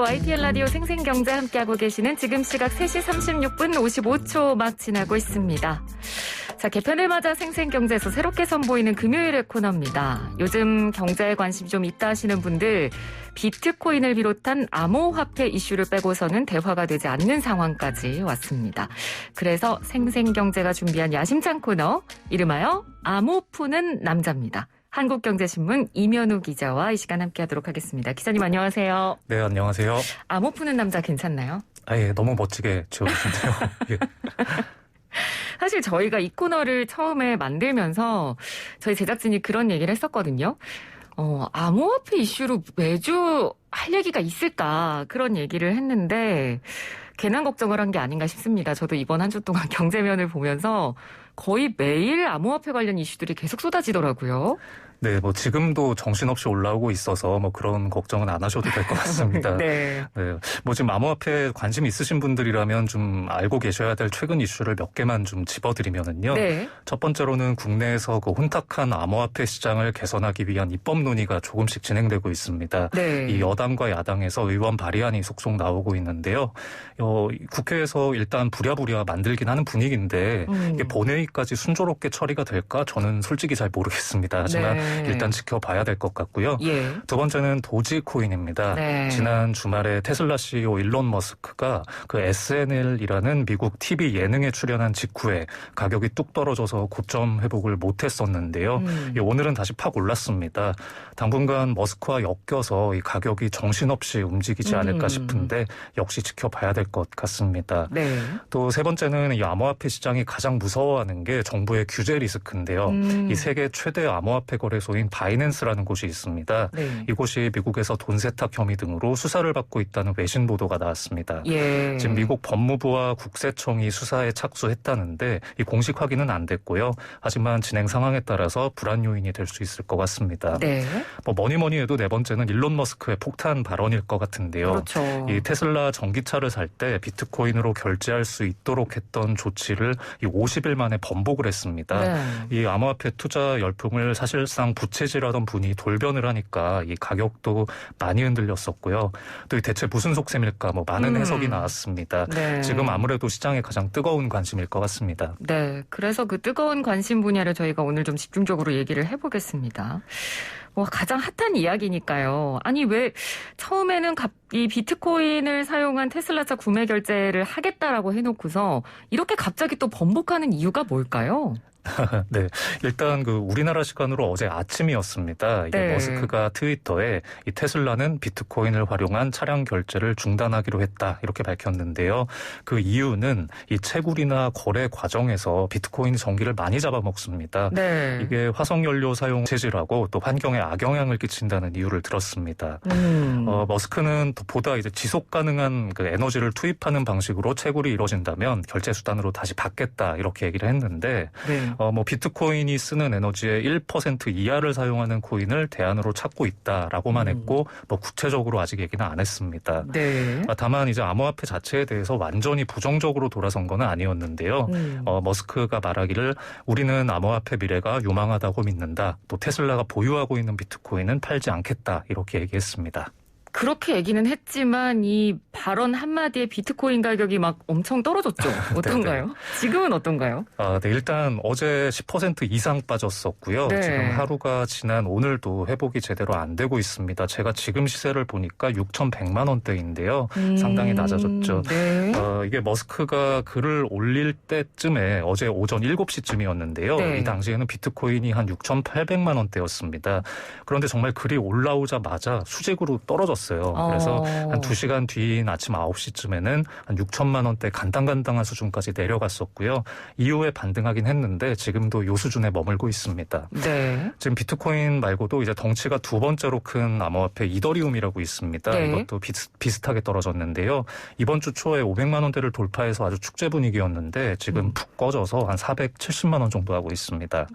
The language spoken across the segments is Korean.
YTN 라디오 생생경제 함께하고 계시는 지금 시각 3시 36분 55초 막 지나고 있습니다. 자, 개편을 맞아 생생경제에서 새롭게 선보이는 금요일의 코너입니다. 요즘 경제에 관심이 좀 있다 하시는 분들, 비트코인을 비롯한 암호화폐 이슈를 빼고서는 대화가 되지 않는 상황까지 왔습니다. 그래서 생생경제가 준비한 야심찬 코너, 이름하여 암호 푸는 남자입니다. 한국경제신문 이면우 기자와 이 시간 함께하도록 하겠습니다. 기자님 안녕하세요. 네, 안녕하세요. 암호 푸는 남자 괜찮나요? 예, 너무 멋지게 지어주셨네요. 예. 사실 저희가 이 코너를 처음에 만들면서 저희 제작진이 그런 얘기를 했었거든요. 암호화폐 이슈로 매주 할 얘기가 있을까 그런 얘기를 했는데 괜한 걱정을 한 게 아닌가 싶습니다. 저도 이번 한 주 동안 경제면을 보면서 거의 매일 암호화폐 관련 이슈들이 계속 쏟아지더라고요. 네, 지금도 정신없이 올라오고 있어서 그런 걱정은 안 하셔도 될 것 같습니다. 네. 네. 지금 암호화폐에 관심 있으신 분들이라면 좀 알고 계셔야 될 최근 이슈를 몇 개만 좀 짚어드리면은요. 네. 첫 번째로는 국내에서 혼탁한 암호화폐 시장을 개선하기 위한 입법 논의가 조금씩 진행되고 있습니다. 네. 이 여당과 야당에서 의원 발의안이 속속 나오고 있는데요. 국회에서 일단 부랴부랴 만들긴 하는 분위기인데 이게 본회의까지 순조롭게 처리가 될까? 저는 솔직히 잘 모르겠습니다. 하지만 네. 일단 지켜봐야 될 것 같고요. 예. 두 번째는 도지코인입니다. 네. 지난 주말에 테슬라 CEO 일론 머스크가 그 SNL이라는 미국 TV 예능에 출연한 직후에 가격이 뚝 떨어져서 고점 회복을 못했었는데요. 오늘은 다시 팍 올랐습니다. 당분간 머스크와 엮여서 이 가격이 정신없이 움직이지 않을까 싶은데 역시 지켜봐야 될 것 같습니다. 네. 또 세 번째는 이 암호화폐 시장이 가장 무서워하는 게 정부의 규제 리스크인데요. 이 세계 최대 암호화폐 거래소인 바이낸스라는 곳이 있습니다. 네. 이곳이 미국에서 돈 세탁 혐의 등으로 수사를 받고 있다는 외신 보도가 나왔습니다. 예. 지금 미국 법무부와 국세청이 수사에 착수했다는데 이 공식 확인은 안 됐고요. 하지만 진행 상황에 따라서 불안 요인이 될 수 있을 것 같습니다. 네. 뭐니 해도 네 번째는 일론 머스크의 폭탄 발언일 것 같은데요. 그렇죠. 이 테슬라 전기차를 살 때 비트코인으로 결제할 수 있도록 했던 조치를 이 50일 만에 번복을 했습니다. 네. 이 암호화폐 투자 열풍을 사실상 부채질하던 분이 돌변을 하니까 이 가격도 많이 흔들렸었고요. 또 대체 무슨 속셈일까 많은 해석이 나왔습니다. 네. 지금 아무래도 시장에 가장 뜨거운 관심일 것 같습니다. 네, 그래서 그 뜨거운 관심 분야를 저희가 오늘 좀 집중적으로 얘기를 해보겠습니다. 가장 핫한 이야기니까요. 아니 왜 처음에는 이 비트코인을 사용한 테슬라차 구매 결제를 하겠다라고 해놓고서 이렇게 갑자기 또 번복하는 이유가 뭘까요? 네, 일단 우리나라 시간으로 어제 아침이었습니다. 이게 네. 머스크가 트위터에 이 테슬라는 비트코인을 활용한 차량 결제를 중단하기로 했다 이렇게 밝혔는데요. 그 이유는 이 채굴이나 거래 과정에서 비트코인 전기를 많이 잡아먹습니다. 네. 이게 화석연료 사용 체질하고 또 환경에 악영향을 끼친다는 이유를 들었습니다. 머스크는 보다 이제 지속 가능한 에너지를 투입하는 방식으로 채굴이 이루어진다면 결제 수단으로 다시 받겠다 이렇게 얘기를 했는데. 네. 비트코인이 쓰는 에너지의 1% 이하를 사용하는 코인을 대안으로 찾고 있다라고만 했고, 구체적으로 아직 얘기는 안 했습니다. 네. 다만 이제 암호화폐 자체에 대해서 완전히 부정적으로 돌아선 건 아니었는데요. 머스크가 말하기를 우리는 암호화폐 미래가 유망하다고 믿는다. 또 테슬라가 보유하고 있는 비트코인은 팔지 않겠다. 이렇게 얘기했습니다. 그렇게 얘기는 했지만 이 발언 한마디에 비트코인 가격이 막 엄청 떨어졌죠. 어떤가요? 지금은 어떤가요? 네, 일단 어제 10% 이상 빠졌었고요. 네. 지금 하루가 지난 오늘도 회복이 제대로 안 되고 있습니다. 제가 지금 시세를 보니까 6,100만 원대인데요. 상당히 낮아졌죠. 네. 이게 머스크가 글을 올릴 때쯤에 어제 오전 7시쯤이었는데요. 네. 이 당시에는 비트코인이 한 6,800만 원대였습니다. 그런데 정말 글이 올라오자마자 수직으로 떨어졌어요. 그래서 한 2시간 뒤인 아침 9시쯤에는 한 6천만 원대 간당간당한 수준까지 내려갔었고요. 이후에 반등하긴 했는데 지금도 요 수준에 머물고 있습니다. 네. 지금 비트코인 말고도 이제 덩치가 두 번째로 큰 암호화폐 이더리움이라고 있습니다. 네. 이것도 비슷하게 떨어졌는데요. 이번 주 초에 500만 원대를 돌파해서 아주 축제 분위기였는데 지금 푹 꺼져서 한 470만 원 정도 하고 있습니다.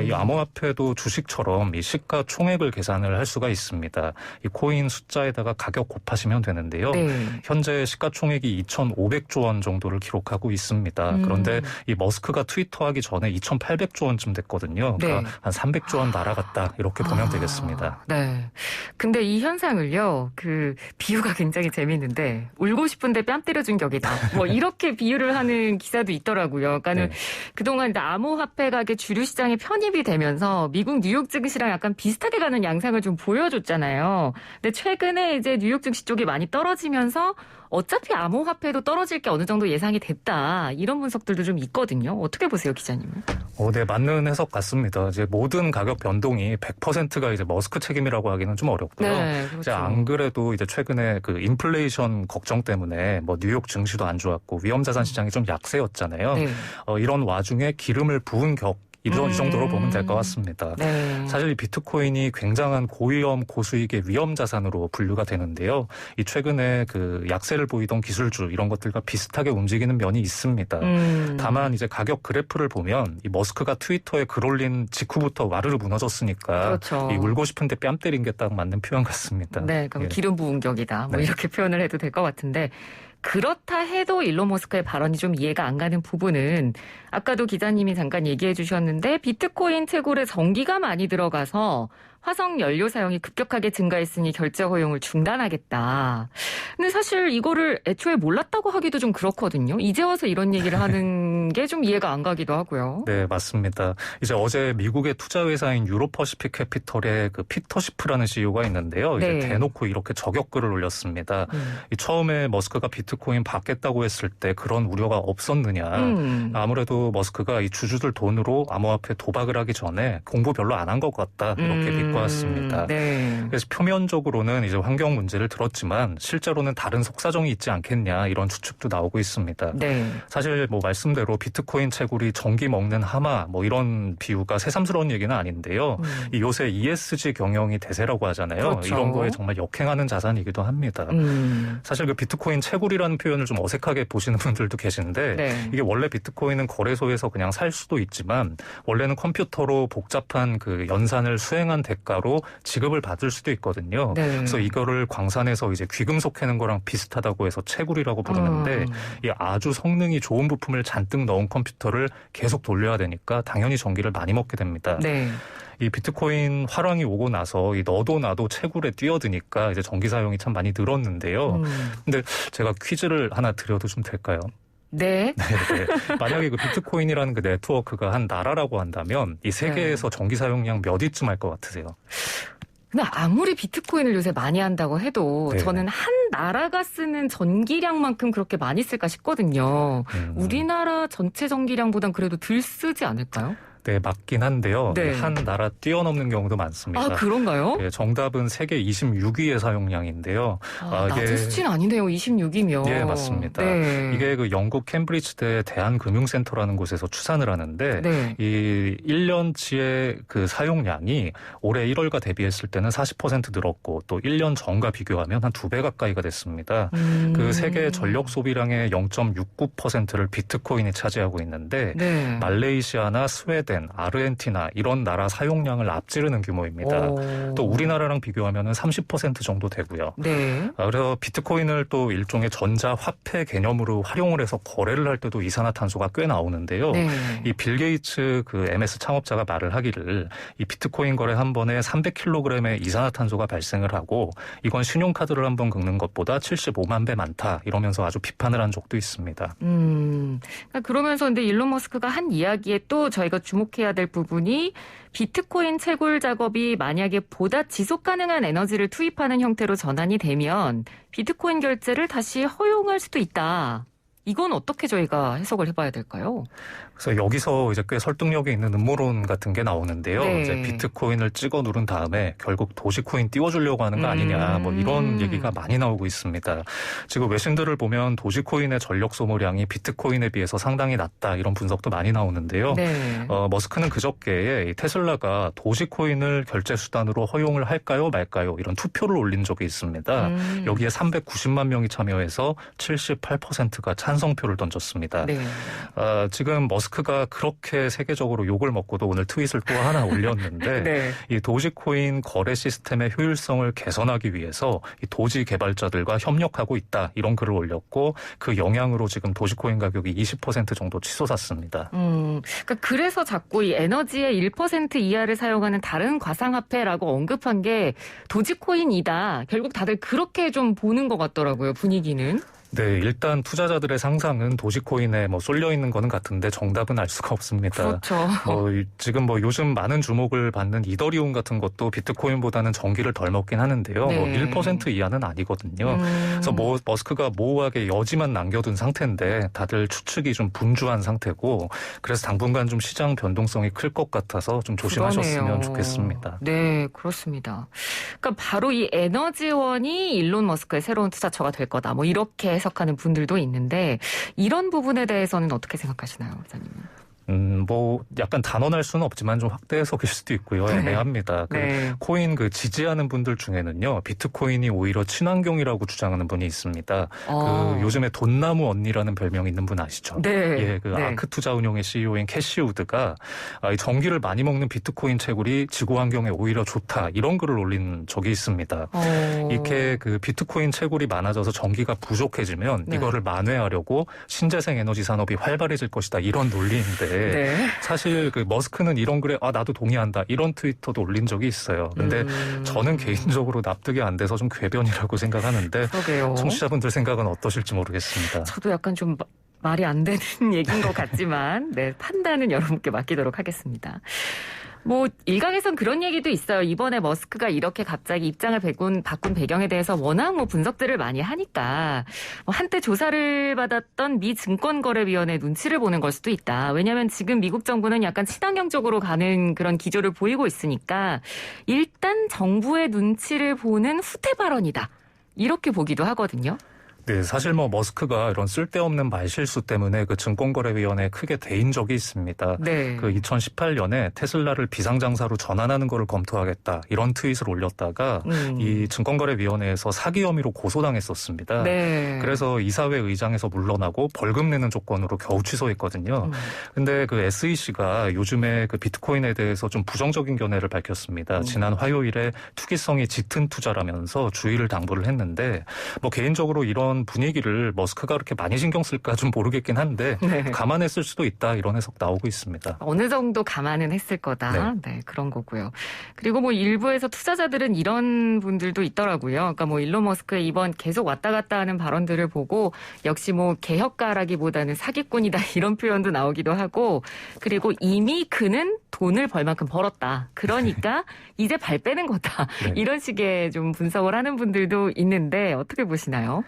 이 암호화폐도 주식처럼 이 시가 총액을 계산을 할 수가 있습니다. 이 코인 숫자에다가 가격 곱하시면 되는데요. 네. 현재 시가총액이 2,500조 원 정도를 기록하고 있습니다. 그런데 이 머스크가 트위터하기 전에 2,800조 원쯤 됐거든요. 그러니까 네. 한 300조 원 날아갔다 이렇게 보면 되겠습니다. 네. 근데 이 현상을요, 그 비유가 굉장히 재밌는데 울고 싶은데 뺨 때려준 격이다. 뭐 이렇게 비유를 하는 기사도 있더라고요. 그러니까는 네. 그동안 암호화폐 가격 주류 시장에 편입이 되면서 미국 뉴욕 증시랑 약간 비슷하게 가는 양상을 좀 보여줬잖아요. 근데 최근에 이제 뉴욕 증시 쪽이 많이 떨어지면서 어차피 암호화폐도 떨어질 게 어느 정도 예상이 됐다. 이런 분석들도 좀 있거든요. 어떻게 보세요, 기자님은? 네, 맞는 해석 같습니다. 이제 모든 가격 변동이 100%가 이제 머스크 책임이라고 하기는 좀 어렵고요. 네, 그렇죠. 이제 안 그래도 이제 최근에 그 인플레이션 걱정 때문에 뭐 뉴욕 증시도 안 좋았고 위험자산 시장이 좀 약세였잖아요. 네. 이런 와중에 기름을 부은 이 정도로 보면 될 것 같습니다. 네. 사실 비트코인이 굉장한 고위험 고수익의 위험 자산으로 분류가 되는데요. 이 최근에 그 약세를 보이던 기술주 이런 것들과 비슷하게 움직이는 면이 있습니다. 다만 이제 가격 그래프를 보면 이 머스크가 트위터에 글 올린 직후부터 와르르 무너졌으니까 그렇죠. 이 울고 싶은데 뺨 때린 게 딱 맞는 표현 같습니다. 네, 그럼 기름 부은 격이다. 뭐 네. 이렇게 표현을 해도 될 것 같은데. 그렇다 해도 일론 머스크의 발언이 좀 이해가 안 가는 부분은 아까도 기자님이 잠깐 얘기해 주셨는데 비트코인 채굴에 전기가 많이 들어가서 화석 연료 사용이 급격하게 증가했으니 결제 허용을 중단하겠다. 근데 사실 이거를 애초에 몰랐다고 하기도 좀 그렇거든요. 이제 와서 이런 얘기를 하는 게 좀 이해가 안 가기도 하고요. 네, 맞습니다. 이제 어제 미국의 투자회사인 유로퍼시픽 캐피털의 그 피터 시프라는 CEO가 있는데요. 이제 네. 대놓고 이렇게 저격글을 올렸습니다. 처음에 머스크가 비트코인 받겠다고 했을 때 그런 우려가 없었느냐. 아무래도 머스크가 이 주주들 돈으로 암호화폐 도박을 하기 전에 공부 별로 안 한 것 같다. 이렇게 비꼬았습니다. 네. 그래서 표면적으로는 이제 환경 문제를 들었지만 실제로는 다른 속사정이 있지 않겠냐 이런 추측도 나오고 있습니다. 네. 사실 뭐 말씀대로 비트코인 채굴이 전기 먹는 하마 뭐 이런 비유가 새삼스러운 얘기는 아닌데요. 이 요새 ESG 경영이 대세라고 하잖아요. 그렇죠. 이런 거에 정말 역행하는 자산이기도 합니다. 사실 그 비트코인 채굴이라는 표현을 좀 어색하게 보시는 분들도 계신데 네. 이게 원래 비트코인은 거래소에서 그냥 살 수도 있지만 원래는 컴퓨터로 복잡한 그 연산을 수행한 대가로 지급을 받을 수도 있거든요. 네. 그래서 이거를 광산에서 이제 귀금속 캐는 거랑 비슷하다고 해서 채굴이라고 부르는데 이 아주 성능이 좋은 부품을 잔뜩 넣은 컴퓨터를 계속 돌려야 되니까 당연히 전기를 많이 먹게 됩니다. 네. 이 비트코인 화랑이 오고 나서 이 너도 나도 채굴에 뛰어드니까 이제 전기 사용이 참 많이 늘었는데요. 근데 제가 퀴즈를 하나 드려도 좀 될까요? 네. 네. 만약에 그 비트코인이라는 그 네트워크가 한 나라라고 한다면 이 세계에서 전기 사용량 몇 위쯤 할 것 같으세요? 근데 아무리 비트코인을 요새 많이 한다고 해도 네. 저는 한 나라가 쓰는 전기량만큼 그렇게 많이 쓸까 싶거든요. 우리나라 전체 전기량보단 그래도 덜 쓰지 않을까요? 네, 맞긴 한데요. 네. 한 나라 뛰어넘는 경우도 많습니다. 아, 그런가요? 네, 정답은 세계 26위의 사용량인데요. 낮은 수치는 아니네요. 26위면. 네, 맞습니다. 네. 이게 그 영국 캠브리지대 대한금융센터라는 곳에서 추산을 하는데 네. 이 1년치의 그 사용량이 올해 1월과 대비했을 때는 40% 늘었고 또 1년 전과 비교하면 한 2배 가까이가 됐습니다. 그 세계 전력 소비량의 0.69%를 비트코인이 차지하고 있는데 네. 말레이시아나 스웨덴 아르헨티나 이런 나라 사용량을 앞지르는 규모입니다. 또 우리나라랑 비교하면 30% 정도 되고요. 네. 그래서 비트코인을 또 일종의 전자화폐 개념으로 활용을 해서 거래를 할 때도 이산화탄소가 꽤 나오는데요. 네. 이 빌 게이츠 그 MS 창업자가 말을 하기를 이 비트코인 거래 한 번에 300kg의 이산화탄소가 발생을 하고 이건 신용카드를 한 번 긁는 것보다 75만 배 많다 이러면서 아주 비판을 한 적도 있습니다. 그러면서 근데 일론 머스크가 한 이야기에 또 저희가 주목해야 될 부분이 비트코인 채굴 작업이 만약에 보다 지속 가능한 에너지를 투입하는 형태로 전환이 되면 비트코인 결제를 다시 허용할 수도 있다. 이건 어떻게 저희가 해석을 해봐야 될까요? 그래서 여기서 이제 꽤 설득력이 있는 음모론 같은 게 나오는데요. 네. 이제 비트코인을 찍어 누른 다음에 결국 도지코인 띄워주려고 하는 거 아니냐, 뭐 이런 얘기가 많이 나오고 있습니다. 지금 외신들을 보면 도지코인의 전력 소모량이 비트코인에 비해서 상당히 낮다 이런 분석도 많이 나오는데요. 네. 머스크는 그저께 테슬라가 도지코인을 결제 수단으로 허용을 할까요, 말까요 이런 투표를 올린 적이 있습니다. 여기에 390만 명이 참여해서 78%가 찬성. 찬성표를 던졌습니다. 네. 지금 머스크가 그렇게 세계적으로 욕을 먹고도 오늘 트윗을 또 하나 올렸는데 네. 이 도지코인 거래 시스템의 효율성을 개선하기 위해서 이 도지 개발자들과 협력하고 있다 이런 글을 올렸고 그 영향으로 지금 도지코인 가격이 20% 정도 치솟았습니다. 그러니까 그래서 자꾸 이 에너지의 1% 이하를 사용하는 다른 가상화폐라고 언급한 게 도지코인이다. 결국 다들 그렇게 좀 보는 것 같더라고요, 분위기는. 네, 일단 투자자들의 상상은 도지코인에 쏠려 있는 거는 같은데 정답은 알 수가 없습니다. 그렇죠. 지금 요즘 많은 주목을 받는 이더리움 같은 것도 비트코인보다는 전기를 덜 먹긴 하는데요. 네. 1% 이하는 아니거든요. 그래서 머스크가 모호하게 여지만 남겨둔 상태인데 다들 추측이 좀 분주한 상태고 그래서 당분간 좀 시장 변동성이 클 것 같아서 좀 조심하셨으면 그러네요. 좋겠습니다. 네, 그렇습니다. 그러니까 바로 이 에너지원이 일론 머스크의 새로운 투자처가 될 거다. 이렇게 해석하는 분들도 있는데 이런 부분에 대해서는 어떻게 생각하시나요, 기자님은? 약간 단언할 수는 없지만 좀 확대 해석일 수도 있고요. 애매합니다. 네. 코인 지지하는 분들 중에는요, 비트코인이 오히려 친환경이라고 주장하는 분이 있습니다. 요즘에 돈나무 언니라는 별명이 있는 분 아시죠? 네. 예, 네. 아크 투자 운용의 CEO인 캐시 우드가 전기를 많이 먹는 비트코인 채굴이 지구 환경에 오히려 좋다 이런 글을 올린 적이 있습니다. 이렇게 비트코인 채굴이 많아져서 전기가 부족해지면 네. 이거를 만회하려고 신재생 에너지 산업이 활발해질 것이다 이런 논리인데. 네. 사실 머스크는 이런 글에 나도 동의한다 이런 트위터도 올린 적이 있어요. 근데 저는 개인적으로 납득이 안 돼서 좀 궤변이라고 생각하는데 그러게요. 청취자분들 생각은 어떠실지 모르겠습니다. 저도 약간 좀 말이 안 되는 얘기인 것 같지만 네, 판단은 여러분께 맡기도록 하겠습니다. 일각에선 그런 얘기도 있어요. 이번에 머스크가 이렇게 갑자기 입장을 바꾼 배경에 대해서 워낙 분석들을 많이 하니까 한때 조사를 받았던 미 증권거래위원회 눈치를 보는 걸 수도 있다. 왜냐하면 지금 미국 정부는 약간 친환경 쪽으로 가는 그런 기조를 보이고 있으니까 일단 정부의 눈치를 보는 후퇴 발언이다. 이렇게 보기도 하거든요. 네, 사실 머스크가 이런 쓸데없는 말실수 때문에 증권거래위원회에 크게 대인 적이 있습니다. 네. 2018년에 테슬라를 비상장사로 전환하는 것을 검토하겠다 이런 트윗을 올렸다가 이 증권거래위원회에서 사기 혐의로 고소당했었습니다. 네. 그래서 이사회 의장에서 물러나고 벌금 내는 조건으로 겨우 취소했거든요. 근데 SEC가 요즘에 비트코인에 대해서 좀 부정적인 견해를 밝혔습니다. 지난 화요일에 투기성이 짙은 투자라면서 주의를 당부를 했는데 개인적으로 이런 분위기를 머스크가 그렇게 많이 신경 쓸까 좀 모르겠긴 한데 네. 감안했을 수도 있다 이런 해석 나오고 있습니다. 어느 정도 감안은 했을 거다. 네, 그런 거고요. 그리고 일부에서 투자자들은 이런 분들도 있더라고요. 그러니까 일론 머스크의 이번 계속 왔다 갔다 하는 발언들을 보고 역시 개혁가라기보다는 사기꾼이다 이런 표현도 나오기도 하고 그리고 이미 그는 돈을 벌 만큼 벌었다. 그러니까 이제 발 빼는 거다. 네. 이런 식의 좀 분석을 하는 분들도 있는데 어떻게 보시나요?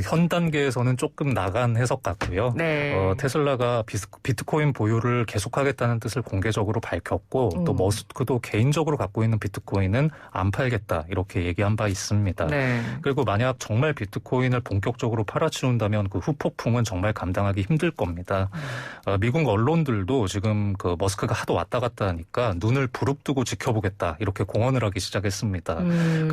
현 단계에서는 조금 나간 해석 같고요. 네. 테슬라가 비트코인 보유를 계속하겠다는 뜻을 공개적으로 밝혔고 또 머스크도 개인적으로 갖고 있는 비트코인은 안 팔겠다 이렇게 얘기한 바 있습니다. 네. 그리고 만약 정말 비트코인을 본격적으로 팔아치운다면 그 후폭풍은 정말 감당하기 힘들 겁니다. 미국 언론들도 지금 머스크가 하도 왔다 갔다 하니까 눈을 부릅뜨고 지켜보겠다 이렇게 공언을 하기 시작했습니다.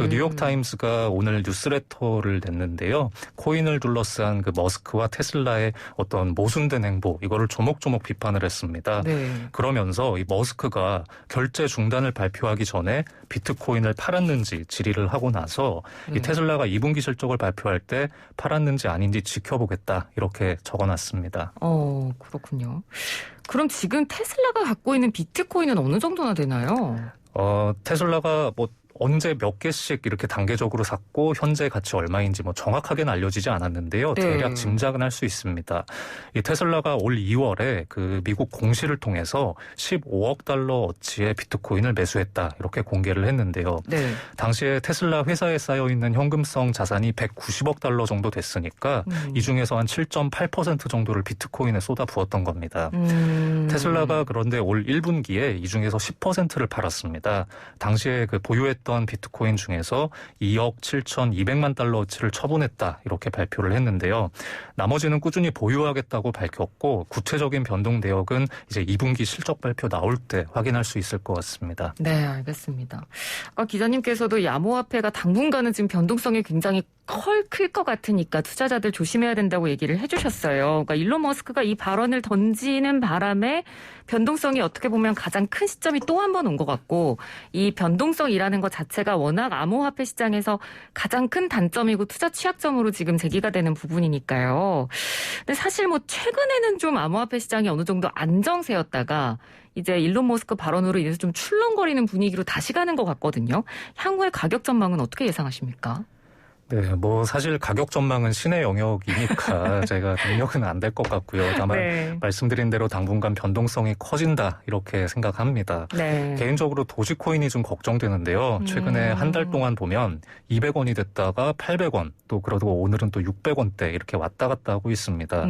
뉴욕타임스가 오늘 뉴스레터를 냈는데요. 코인을 둘러싼 머스크와 테슬라의 어떤 모순된 행보 이거를 조목조목 비판을 했습니다. 네. 그러면서 이 머스크가 결제 중단을 발표하기 전에 비트코인을 팔았는지 질의를 하고 나서 이 테슬라가 2분기 실적을 발표할 때 팔았는지 아닌지 지켜보겠다 이렇게 적어놨습니다. 그렇군요. 그럼 지금 테슬라가 갖고 있는 비트코인은 어느 정도나 되나요? 테슬라가 언제 몇 개씩 이렇게 단계적으로 샀고 현재 가치 얼마인지 정확하게는 알려지지 않았는데요. 네. 대략 짐작은 할 수 있습니다. 이 테슬라가 올 2월에 미국 공시를 통해서 15억 달러 어치의 비트코인을 매수했다 이렇게 공개를 했는데요. 네. 당시에 테슬라 회사에 쌓여있는 현금성 자산이 190억 달러 정도 됐으니까 이 중에서 한 7.8% 정도를 비트코인에 쏟아부었던 겁니다. 테슬라가 그런데 올 1분기에 이 중에서 10%를 팔았습니다. 당시에 보유했던 있던 비트코인 중에서 2억 7,200만 달러어치를 처분했다 이렇게 발표를 했는데요. 나머지는 꾸준히 보유하겠다고 밝혔고 구체적인 변동 내역은 이제 2분기 실적 발표 나올 때 확인할 수 있을 것 같습니다. 네, 알겠습니다. 아까 기자님께서도 이 암호화폐가 당분간은 지금 변동성이 굉장히 클 것 같으니까 투자자들 조심해야 된다고 얘기를 해주셨어요. 그러니까 일론 머스크가 이 발언을 던지는 바람에 변동성이 어떻게 보면 가장 큰 시점이 또 한 번 온 것 같고 이 변동성이라는 것 자체가 워낙 암호화폐 시장에서 가장 큰 단점이고 투자 취약점으로 지금 제기가 되는 부분이니까요. 근데 사실 뭐 최근에는 좀 암호화폐 시장이 어느 정도 안정세였다가 이제 일론 머스크 발언으로 인해서 좀 출렁거리는 분위기로 다시 가는 것 같거든요. 향후의 가격 전망은 어떻게 예상하십니까? 네, 뭐 사실 가격 전망은 신의 영역이니까 제가 능력은 안 될 것 같고요. 다만 네. 말씀드린 대로 당분간 변동성이 커진다 이렇게 생각합니다. 네. 개인적으로 도지코인이 좀 걱정되는데요. 최근에 한 달 동안 보면 200원이 됐다가 800원 또 그러고 오늘은 또 600원대 이렇게 왔다 갔다 하고 있습니다.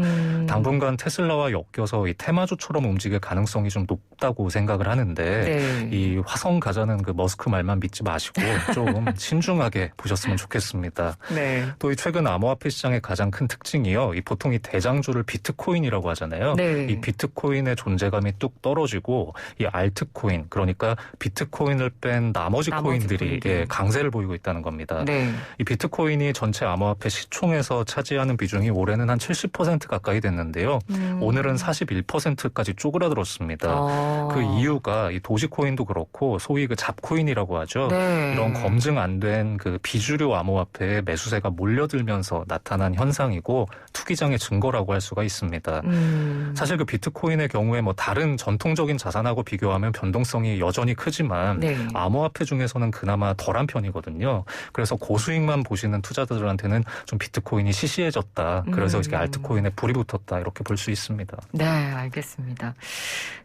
당분간 테슬라와 엮여서 이 테마주처럼 움직일 가능성이 좀 높다고 생각을 하는데 네. 이 화성 가자는 그 머스크 말만 믿지 마시고 좀 신중하게 보셨으면 좋겠습니다. 네. 또 이 최근 암호화폐 시장의 가장 큰 특징이요. 이 보통 이 대장주를 비트코인이라고 하잖아요. 네. 이 비트코인의 존재감이 뚝 떨어지고 이 알트코인 그러니까 비트코인을 뺀 나머지 코인들이 예, 강세를 보이고 있다는 겁니다. 네. 이 비트코인이 전체 암호화폐 시총에서 차지하는 비중이 올해는 한 70% 가까이 됐는데요. 오늘은 41%까지 쪼그라들었습니다. 그 이유가 이 도지코인도 그렇고 소위 그 잡코인이라고 하죠. 네. 이런 검증 안 된 그 비주류 암호화폐 매수세가 몰려들면서 나타난 현상이고 투기장의 증거라고 할 수가 있습니다. 사실 그 비트코인의 경우에 뭐 다른 전통적인 자산하고 비교하면 변동성이 여전히 크지만 네. 암호화폐 중에서는 그나마 덜한 편이거든요. 그래서 고수익만 보시는 투자자들한테는 좀 비트코인이 시시해졌다. 그래서 이렇게 알트코인에 불이 붙었다. 이렇게 볼 수 있습니다. 네, 알겠습니다.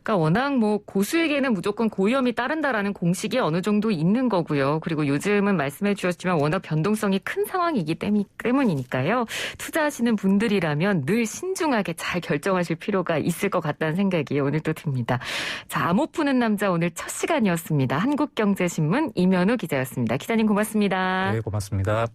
그러니까 워낙 뭐 고수익에는 무조건 고위험이 따른다라는 공식이 어느 정도 있는 거고요. 그리고 요즘은 말씀해 주셨지만 워낙 변동성이 큰 상황이기 때문이니까요. 투자하시는 분들이라면 늘 신중하게 잘 결정하실 필요가 있을 것 같다는 생각이 오늘 또 듭니다. 자, 암호 푸는 남자 오늘 첫 시간이었습니다. 한국경제신문 임현우 기자였습니다. 기자님 고맙습니다. 네, 고맙습니다.